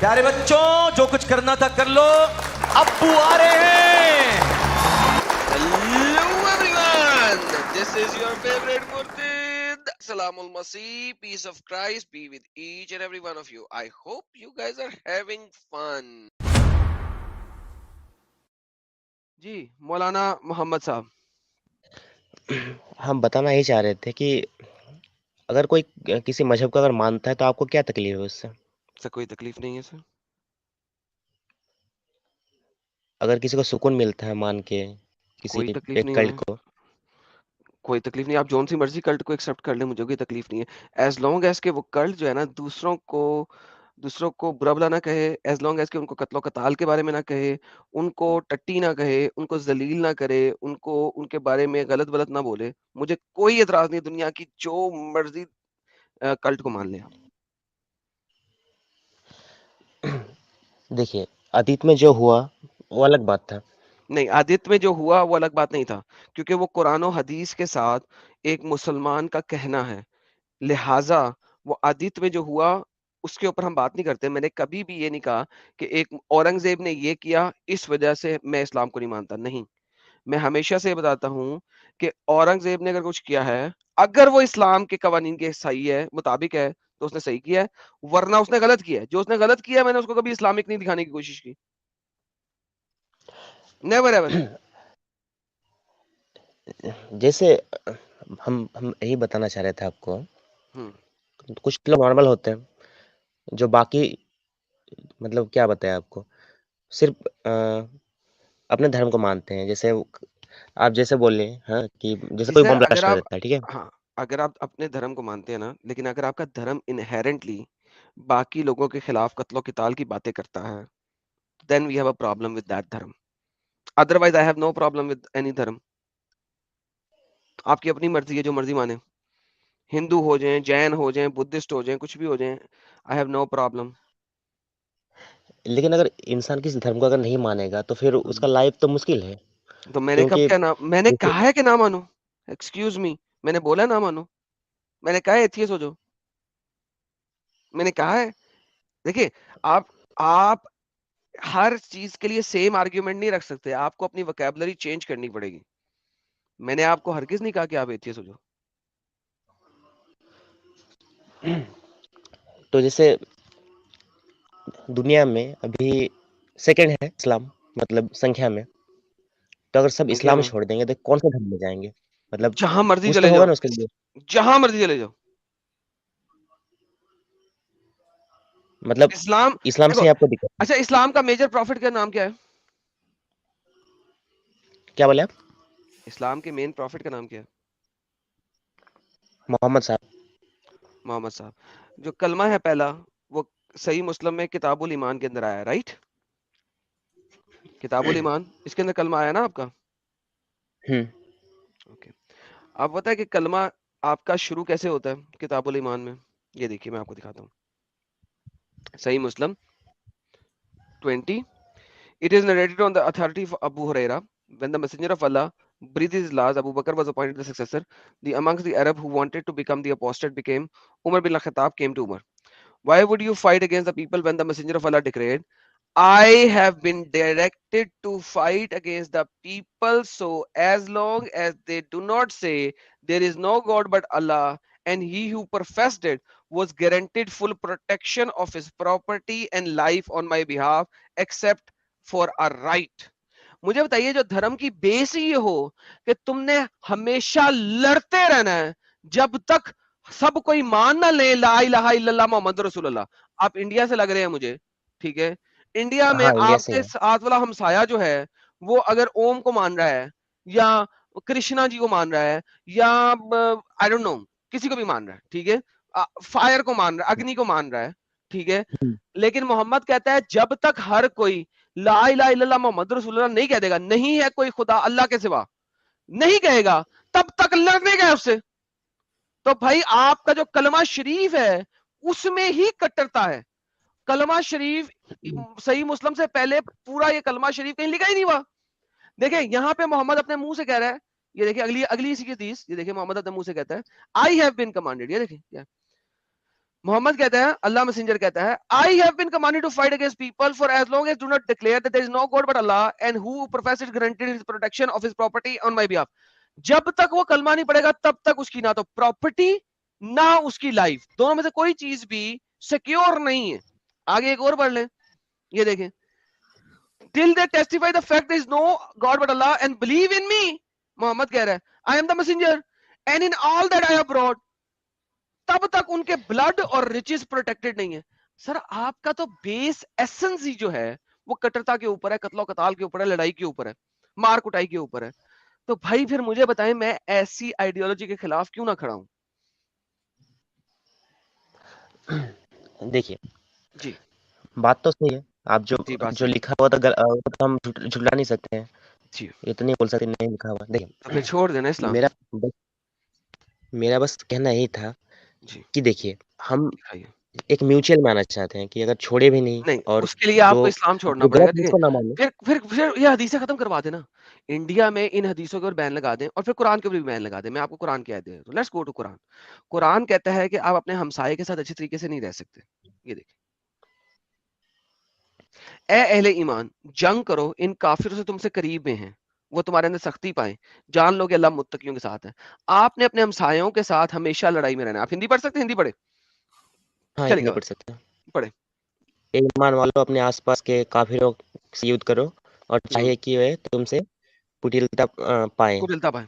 پیارے بچوں جو کچھ کرنا تھا کر لو, ابو آ رہے ہیں. Hello everyone, this is your favorite Murtid. Salam al-Masih, peace of Christ be with each and every one of you. I hope you guys are having fun. جی مولانا محمد صاحب, ہم بتانا یہی چاہ رہے تھے کہ اگر کوئی کسی مذہب کو اگر مانتا ہے تو آپ کو کیا تکلیف ہے اس سے؟ سر کوئی تکلیف نہیں ہے سر. اگر کسی کو سکون ملتا ہے مان کے کسی کوئی تکلیف ایک نہیں کلٹ ہے, کو، کوئی تکلیف نہیں. آپ جون سی مرضی کلٹ کو ایکسپٹ کر لیں, مجھے کوئی تکلیف نہیں ہے. ایز لانگ ایز کہ وہ کلٹ جو ہے نا دوسروں کو برا بلا نہ کہے, ایز لانگ ایز کہ ان کو قتل و قتال کے بارے میں نہ کہے, ان کو ٹٹی نہ کہے, ان کو ذلیل نہ کرے, ان کے بارے میں غلط نہ بولے, مجھے کوئی اعتراض نہیں دنیا کی جو مرضی کلٹ کو مان لیں. دیکھیے اتیت میں جو ہوا وہ الگ بات تھا. نہیں, عادت میں جو ہوا وہ الگ بات نہیں تھا, کیونکہ وہ قرآن و حدیث کے ساتھ ایک مسلمان کا کہنا ہے, لہٰذا وہ عادت میں جو ہوا اس کے اوپر ہم بات نہیں کرتے. میں نے کبھی بھی یہ نہیں کہا کہ ایک اورنگزیب نے یہ کیا اس وجہ سے میں اسلام کو نہیں مانتا. نہیں, میں ہمیشہ سے یہ بتاتا ہوں کہ اورنگزیب نے اگر کچھ کیا ہے, اگر وہ اسلام کے قوانین کے صحیح ہے, مطابق ہے, تو اس نے صحیح کیا ہے, ورنہ اس نے غلط کیا ہے. جو اس نے غلط کیا ہے میں نے اس کو کبھی اسلامک نہیں دکھانے کی کوشش کی, نیور ایور. جیسے ہم یہی بتانا چاہ رہے تھے آپ کو, ہوں کچھ لوگ نارمل ہوتے ہیں جو باقی مطلب کیا بتائیں آپ کو, صرف اپنے دھرم کو مانتے ہیں. جیسے آپ جیسے بول رہے ہیں ہاں کہ جیسے جی کوئی سر, بم بلاسٹ کر دیتا ہے, ٹھیک ہے, ہاں اگر آپ اپنے دھرم کو مانتے ہیں نا, لیکن اگر آپ کا دھرم انہیرنٹلی باقی لوگوں کے خلاف قتل و قتال کی باتیں کرتا ہے, then we have a problem with that dharma. Otherwise I have no problem with any dharma. آپ کی اپنی مرضی ہے, جو مرضی مانے, ہندو ہو جائیں, جین ہو جائیں, بدھسٹ ہو جائیں, کچھ بھی ہو جائیں, I have no problem. لیکن اگر انسان کسی دھرم کو اگر نہیں مانے گا تو پھر اس کا لائف تو مشکل ہے. تو میں نے کب کیونکہ کیا نام, میں نے کہا ہے کہ نہ مانو, ایکسکیوز می, میں نے بولا نہ مانو, میں نے کہا ہے ایتھیس ہو جاؤ, میں نے کہا ہے. دیکھیں آپ ہر چیز کے لیے سیم آرگیومنٹ نہیں رکھ سکتے, آپ کو اپنی وکیبلری چینج کرنی پڑے گی. میں نے آپ کو ہرگز نہیں کہا کہ آپ ایتھیس ہو جاؤ. تو جیسے دنیا میں ابھی سیکنڈ ہے اسلام, مطلب سنکھیا میں, تو اگر سب سنکھیا اسلام میں چھوڑ دیں گے تو کون سے دھرم میں جائیں گے؟ مطلب جہاں مرضی کچھ تو چلے ہوگا جاؤ, نا اس کے لیے. جہاں مرضی چلے جاؤ. مطلب اسلام اسلام دیکھو, سے آپ کو دقت ہے. اچھا اسلام کا میجر پروفٹ کا نام کیا ہے؟ کیا بولے آپ؟ اسلام کے مین پروفٹ کا نام کیا ہے؟ محمد صاحب. محمد صاحب. جو کلمہ ہے پہلا, وہ صحیح مسلم میں کتاب الایمان کے اندر آیا, رائٹ؟ کتاب الایمان, اس کے اندر کلمہ آیا نا آپ کا. اوکے, آپ پتہ ہے کہ کلمہ آپ کا شروع کیسے ہوتا ہے کتاب الایمان میں؟ یہ دیکھیے میں آپ کو دکھاتا ہوں. صحیح مسلم 20. It is narrated on the authority of Abu Huraira, when the messenger of Allah breathed his last, Abu Bakr was appointed the successor. The amongst the Arab who wanted to become the apostate became Umar bin al-Khattab came to Umar. Why would you fight against the people when the messenger of Allah declared, I have been directed to fight against the people, so as long as they do not say there is no God but Allah, and he who professed it was guaranteed full protection of his property and life on my behalf, except for a right. مجھے بتائیے, جو دھرم کی بیس یہ ہو کہ تم نے ہمیشہ لڑتے رہنا ہے جب تک سب کوئی مان نہ لے لا الہ الا اللہ محمد رسول اللہ. آپ انڈیا سے لگ رہے ہیں مجھے, ٹھیک ہے, انڈیا میں ہاں انڈیا آپ سے کے ہے. ساتھ والا ہمسایا جو ہے وہ اگر اوم کو مان رہا ہے یا کرشنا جی کو مان رہا ہے یا آئی ڈونٹ نو کسی کو بھی مان رہا ہے, ٹھیک ہے, فائر کو مان رہا ہے, اگنی کو مان رہا ہے, ٹھیک ہے, لیکن محمد کہتا ہے جب تک ہر کوئی لا الہ الا اللہ محمد رسول اللہ نہیں کہہ دے گا, نہیں ہے کوئی خدا اللہ کے سوا, نہیں کہے گا, تب تک لڑنے کا اس سے. تو بھائی آپ کا جو کلمہ شریف ہے اس میں ہی کٹرتا ہے. کلمہ شریف صحیح مسلم سے پہلے پورا یہ کلمہ شریف کہیں لکھا ہی نہیں ہوا. دیکھیں یہاں پہ محمد اپنے منہ سے کہہ رہا ہے, یہ دیکھیں اگلی اسی کی حدیث, یہ دیکھیں محمد اپنے منہ سے کہتا ہے I have been commanded, یہ دیکھیں کیا محمد کہتا ہے, اللہ messenger کہتا ہے, I have been commanded to fight against people for as long as do not declare that there is no God but Allah and who professes granted his protection of his property on my behalf. جب تک وہ کلمہ نہیں پڑے گا تب تک اس کی نہ تو پراپرٹی نہ اس کی لائف, دونوں میں سے کوئی چیز بھی سیکیور نہیں ہے. آگے ایک اور پڑھ لیں, یہ دیکھیں, till they testify the fact there is no God but Allah and believe in me. محمد کہہ رہا ہے I am the messenger and in all that I have brought, تب تک ان کے بلڈ اور ریچز پروٹیکٹڈ نہیں ہے. سر آپ کا تو بیس ایسنس ہی جو ہے وہ کٹرتا کے اوپر ہے, قتل و قتال کے اوپر ہے, لڑائی کے اوپر ہے, مار کٹائی کے اوپر ہے. تو بھائی پھر مجھے بتائیں میں ایسی آئیڈیالوجی کے خلاف کیوں نہ کھڑا ہوں. دیکھیے جی بات تو صحیح ہے, آپ جی بات جو صحیح لکھا ہوا تو ہم جھٹلا نہیں سکتے ہیں, جی, یہ تو نہیں بول سکتے نہیں لکھا ہوا. تو پھر دیکھیے چھوڑ دینا اسلام. میرا بس کہنا یہی تھا جی کہ دیکھیے ہم دکھائیے. ایک میوچل ماننا چاہتے ہیں کہ اگر چھوڑے بھی نہیں نہیں, اور اس کے لیے آپ جو کو اسلام چھوڑنا جو پڑے گا. غلط ہے اس دیکھیں کو نہ مانے. پھر یہ حدیثیں ختم کروا دینا. انڈیا میں ان حدیثوں کے اوپر بین لگا دیں اور پھر قرآن کے اوپر بھی بین لگا دیں. میں آپ کو قرآن کہہ دے تو لیٹس گو ٹو قرآن. قرآن کہتا ہے کہ آپ اپنے ہمسائے کے ساتھ اچھی طریقے سے نہیں رہ سکتے. یہ دیکھیں, اے اہل ایمان جنگ کرو ان کافروں سے تم سے قریب میں ہیں, وہ تمہارے اندر سختی پائیں, جان لو کہ اللہ متقیوں کے ساتھ ہے. آپ نے اپنے ہمسایوں کے ساتھ ہمیشہ لڑائی میں رہنا. آپ ہندی پڑھ سکتے ہیں, ہندی پڑھے ہاں چلے اتنے گا, پڑھ سکتے ہیں. پڑھے. اے ایمان والو اپنے آس پاس کے کافروں سے یودھ کرو اور چاہیے کہ وہ تم سے کٹلتا پائیں کٹلتا پائیں.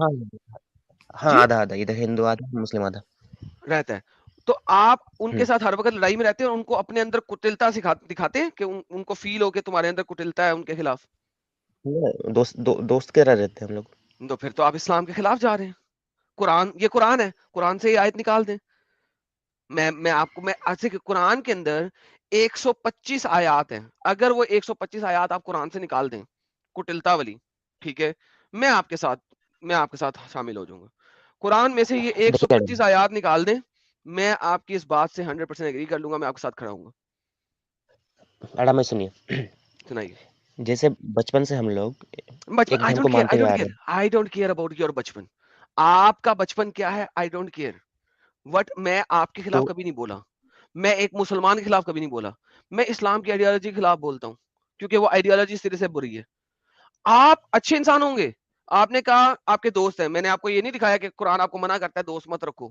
ہاں ہاں جی آدھا ادھر ہندو آدھا مسلم آدھا. رہتا ہے. تو آپ ان کے ہوں. ساتھ ہر وقت لڑائی میں رہتے ہیں اور ان کو اپنے اندر کٹلتا دکھاتے ہیں کہ ان کو فیل ہو کہ تمہارے اندر کٹلتا ہے ان کے خلاف. دوست کی طرح رہتے ہیں ہم لوگ. تو پھر تو آپ اسلام کے خلاف جا رہے ہیں. قرآن, یہ قرآن ہے, قرآن سے یہ آیت نکال دیں. میں آپ کو قرآن کے اندر 125 آیات ہیں. اگر وہ 125 آیات آپ قرآن سے نکال دیں کٹلتا والی, ٹھیک ہے, میں آپ کے ساتھ شامل ہو جاؤں گا. قرآن میں سے یہ دیکھیے 125 آیات نکال دیں, میں آپ کی اس بات سے 100% ایگری کر لوں گا, میں آپ کے ساتھ کھڑا ہوں گا. میڈم میں سنیے, سنائیے. جیسے بچپن سے ہم لوگ بچپن, ایک دھرم کو مانتے ہوئے آ رہے ہیں. I don't care about your بچپن. آپ کا بچپن کیا ہے, آئی ڈونٹ کیئر. میں آپ کے خلاف تو کبھی نہیں بولا, میں ایک مسلمان کے خلاف کبھی نہیں بولا, میں اسلام کی آئیڈیالوجی کے خلاف بولتا ہوں کیونکہ وہ آئیڈیالوجی سرے سے بری ہے. آپ اچھے انسان ہوں گے, آپ نے کہا آپ کے دوست ہیں, میں نے آپ کو یہ نہیں دکھایا کہ قرآن آپ کو منع کرتا ہے دوست مت رکھو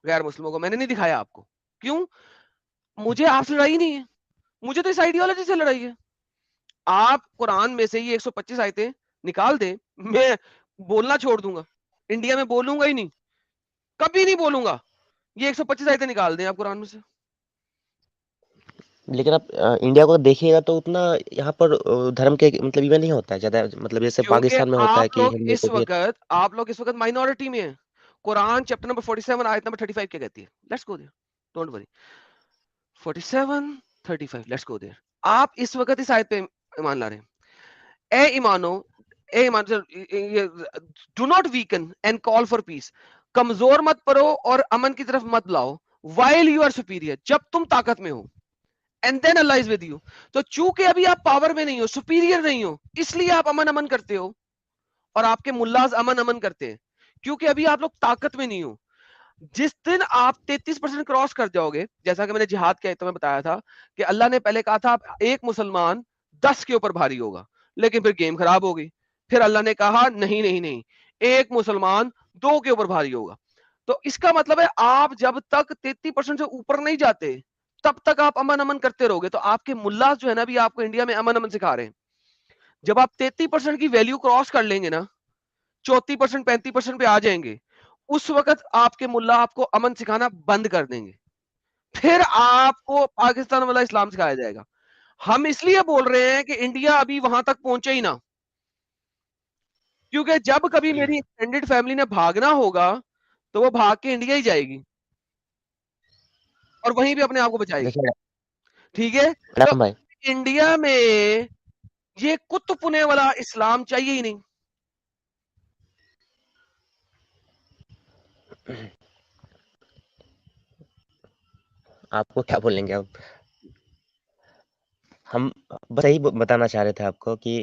غیر مسلموں کو, میں نے نہیں دکھایا آپ کو. کیوں؟ مجھے آپ سے لڑائی نہیں ہے, مجھے تو اس آئیڈیالوجی سے لڑائی ہے. آپ قرآن میں سے یہ 125 آیتیں نکال دیں, میں بولنا چھوڑ دوں گا, انڈیا میں بولوں گا ہی نہیں, کبھی نہیں بولوں گا. یہ 125 آیتیں نکال دیں آپ قرآن میں سے. لیکن آپ انڈیا کو دیکھیے گا تو اتنا یہاں پر دھرم کے مطلب یہ نہیں ہوتا ہے زیادہ, مطلب جیسے کیونکہ پاکستان میں ہوتا ہے آپ کہ لوگ ہندو اس کو بھی. وقت مائنورٹی میں ہیں. قرآن چیپٹر نمبر 47 آیت نمبر 35 کیا کہتی ہے؟ Let's go there, don't worry. 47 35 let's go there. آپ اس وقت اس آیت پہ ایمان لا رہے ہیں. اے ایمانو, اے ایمان, do not weaken and call for peace. کمزور مت پڑو اور امن کی طرف مت لاؤ. وائل یو آر سپیریئر, جب تم طاقت میں ہو. And then Allah is with you. تو چونکہ ابھی آپ پاور میں نہیں ہو, سپیریئر نہیں ہو, اس لیے آپ امن کرتے ہو اور آپ کے ملاز امن کرتے ہیں, کیونکہ ابھی آپ لوگ طاقت میں نہیں ہو. جس دن آپ 33% کراس کر جاؤ گے, جیسا کہ میں نے جہاد کے آیتوں میں بتایا تھا کہ اللہ نے پہلے کہا تھا ایک مسلمان 10 کے اوپر بھاری ہوگا, لیکن پھر گیم خراب ہو گئی. پھر اللہ نے کہا نہیں, ایک مسلمان 2 کے اوپر بھاری ہوگا. تو اس کا مطلب ہے آپ جب تک 33% سے اوپر نہیں جاتے تب تک آپ امن کرتے رہو گے. تو آپ کے ملاز جو ہے نا, بھی آپ کو انڈیا میں امن سکھا رہے ہیں. جب آپ 33% کی ویلیو کراس کر لیں گے نا, 34% 35% پہ آ جائیں گے, اس وقت آپ کے ملا آپ کو امن سکھانا بند کر دیں گے. پھر آپ کو پاکستان والا اسلام سکھایا جائے گا. ہم اس لیے بول رہے ہیں کہ انڈیا ابھی وہاں تک پہنچے ہی نہ, کیونکہ جب کبھی میری ایکسٹینڈڈ فیملی نے بھاگنا ہوگا تو وہ بھاگ کے انڈیا ہی جائے گی اور وہیں بھی اپنے آپ کو بچائے گی. دیکھیے ٹھیک ہے, تو میڈم بھائی, انڈیا میں یہ کت پنے والا اسلام چاہیے ہی نہیں. آپ کو کیا بولیں گے اب. ہم بس یہی بتانا چاہ رہے تھے آپ کو کہ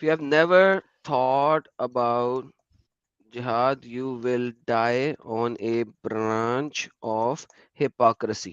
if you have never thought about jihad, you will die on a branch of hypocrisy।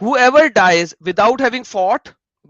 whoever dies without having fought,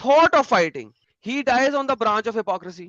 thought of fighting, he dies on the branch of hypocrisy।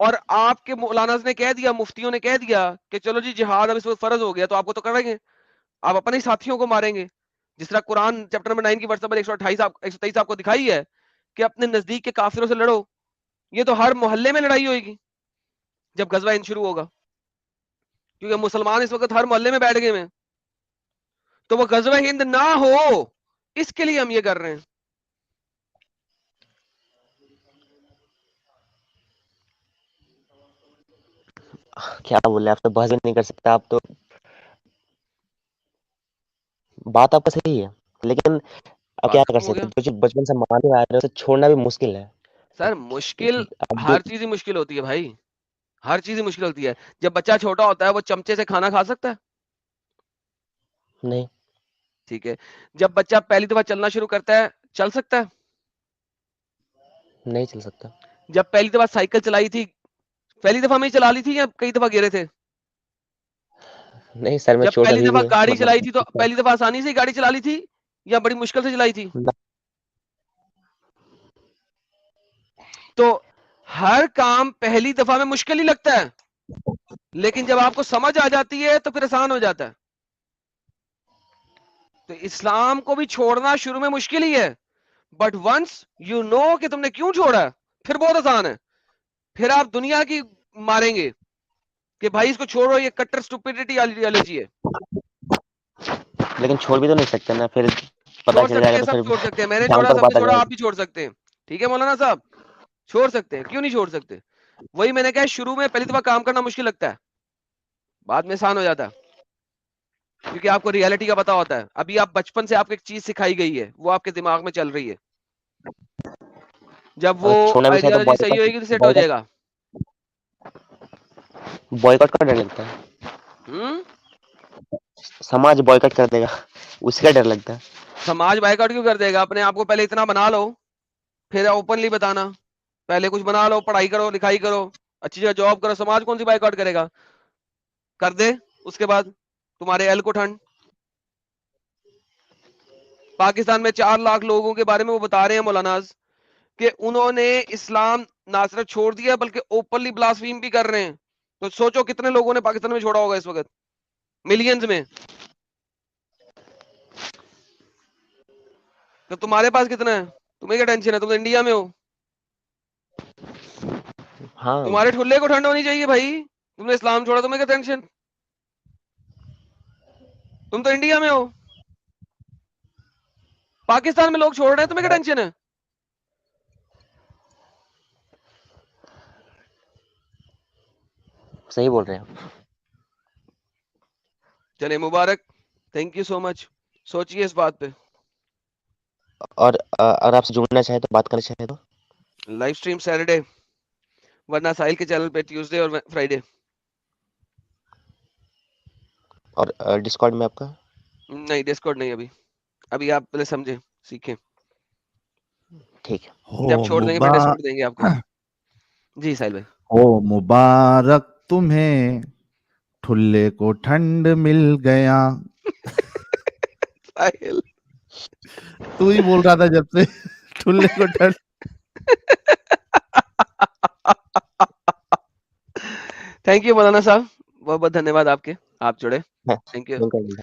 اور آپ کے مولانا نے کہہ دیا, مفتیوں نے کہہ دیا کہ چلو جی جہاد اب اس وقت فرض ہو گیا, تو آپ کو تو کریں گے, آپ اپنے ہی ساتھیوں کو ماریں گے. جس طرح قرآن چیپٹر نمبر 9 کی ورس نمبر 123 آپ کو دکھائی ہے کہ اپنے نزدیک کے کافروں سے لڑو. یہ تو ہر محلے میں لڑائی ہوئے گی جب غزوہ ہند شروع ہوگا, کیونکہ مسلمان اس وقت ہر محلے میں بیٹھ گئے ہیں. تو وہ غزوہ ہند نہ ہو اس کے لیے ہم یہ کر رہے ہیں. کیا بولے, آپ تو بحث نہیں کر سکتے, آپ تو بات آپ کا صحیح ہے, لیکن اب کیا بات کر ختم ہو سکتے گیا ہیں, جو بچپن سے مانے آ رہے ہیں اسے چھوڑنا بھی مشکل ہے. سر. مشکل اب ہر چیز ہی مشکل ہوتی ہے بھائی, ہر چیز ہی مشکل ہوتی ہے. جب بچہ چھوٹا ہوتا ہے وہ چمچے سے کھانا کھا سکتا ہے؟ نہیں, ٹھیک ہے. جب بچہ پہلی دفعہ چلنا شروع کرتا ہے چل سکتا ہے؟ نہیں چل سکتا. جب پہلی دفعہ سائیکل چلائی تھی پہلی دفعہ میں ہی چلا لی تھی یا کئی دفعہ گرے تھے؟ نہیں سر, میں جب چوٹ پہلی ابھی دفعہ بھی ہے, گاڑی مطلب چلائی تھی تو پہلی دفعہ آسانی سے ہی گاڑی چلا لی تھی یا بڑی مشکل سے چلائی تھی؟ تو ہر کام پہلی دفعہ میں مشکل ہی لگتا ہے, لیکن جب آپ کو سمجھ آ جاتی ہے تو پھر آسان ہو جاتا ہے. تو اسلام کو بھی چھوڑنا شروع میں مشکل ہی ہے, بٹ ونس یو نو کہ تم نے کیوں چھوڑا پھر بہت آسان ہے. پھر آپ دنیا کی ماریں گے کہ بھائی اس کو چھوڑو, یہ کٹر اسٹوپیڈٹی آئیڈیالوجی ہے. لیکن چھوڑ بھی تو نہیں سکتے نا, پھر پتا چھوڑ چل جائے سکتے گا ہیں, تو سب پھر چھوڑ سکتے ہیں. میں نے جان چھوڑا, پر سب نے بات آ چھوڑا, جائے آپ بھی چھوڑ سکتے ہیں. ٹھیک ہے مولانا صاحب, چھوڑ سکتے ہیں, کیوں نہیں چھوڑ سکتے؟ وہی میں نے کہا شروع میں پہلی دفعہ کام کرنا مشکل لگتا ہے, بعد میں آسان ہو جاتا ہے, کیونکہ آپ کو ریالٹی کا پتا ہوتا ہے. ابھی آپ بچپن سے آپ کو ایک چیز سکھائی گئی ہے, وہ آپ کے دماغ میں چل رہی ہے. جب وہ اور چھوڑنا بھی چاہے تو آئیڈیالوجی صحیح ہوئے گی تو سیٹ ہو جائے گا. بوائکاٹ کا ڈر لگتا ہے, ہوں, سماج بوائکاٹ کر دے گا اس کا ڈر لگتا ہے. سماج بائیک آؤٹ کیوں کر دے گا؟ اپنے آپ کو پہلے اتنا بنا لو, پھر اوپنلی بتانا. پہلے کچھ بنا لو, پڑھائی کرو, لکھائی کرو, اچھی جگہ جاب کرو. سماج کون سی بائیک آؤٹ کرے گا؟ کر دے اس کے بعد تمہارے ایل کو ٹھنڈ. پاکستان میں 4 لاکھ لوگوں کے بارے میں وہ بتا رہے ہیں مولانا کہ انہوں نے اسلام نہ صرف چھوڑ دیا بلکہ اوپنلی بلاسفیم بھی کر رہے ہیں. تو سوچو کتنے لوگوں نے پاکستان میں چھوڑا ہوگا اس وقت, ملینز میں. تو تمہارے پاس کتنا ہے؟ تمہیں کیا ٹینشن ہے؟ تم تو انڈیا میں ہو. ہاں, تمہارے ٹھلے کو ٹھنڈ ہونی چاہیے بھائی, تم نے اسلام چھوڑا, تمہیں کیا ٹینشن؟ تم تو انڈیا میں ہو. پاکستان میں لوگ چھوڑ رہے ہیں, تمہیں کیا ٹینشن ہے؟ صحیح بول رہے ہیں. چلے مبارک, تھینک یو سو مچ. سوچئے اس بات پہ. اور اگر آپ سے جڑنا چاہیں تو بات کرنا چاہیں تو لائیو سٹریم سیٹرڈے, ورنہ ساحل کے چینل پہ ٹیوزڈے اور فرائیڈے. اور ڈسکارڈ میں آپ کا نہیں, ڈسکارڈ نہیں. ابھی آپ پہلے سمجھیں, سیکھیں. ٹھیک ہے. جب چھوڑ دیں گے پھر ڈسکارڈ دیں گے آپ کو. جی ساحل بھائی. او مبارک تمہیں, ٹھلے کو ٹھنڈ مل گیا. ساحل تو ہی بول رہا تھا جب سے ٹھلے کو ٹھنڈ. تھینک یو مولانا صاحب, بہت بہت دھنیہ واد آپ کے, آپ جڑے. ہاں, تھینک یو. بالکل.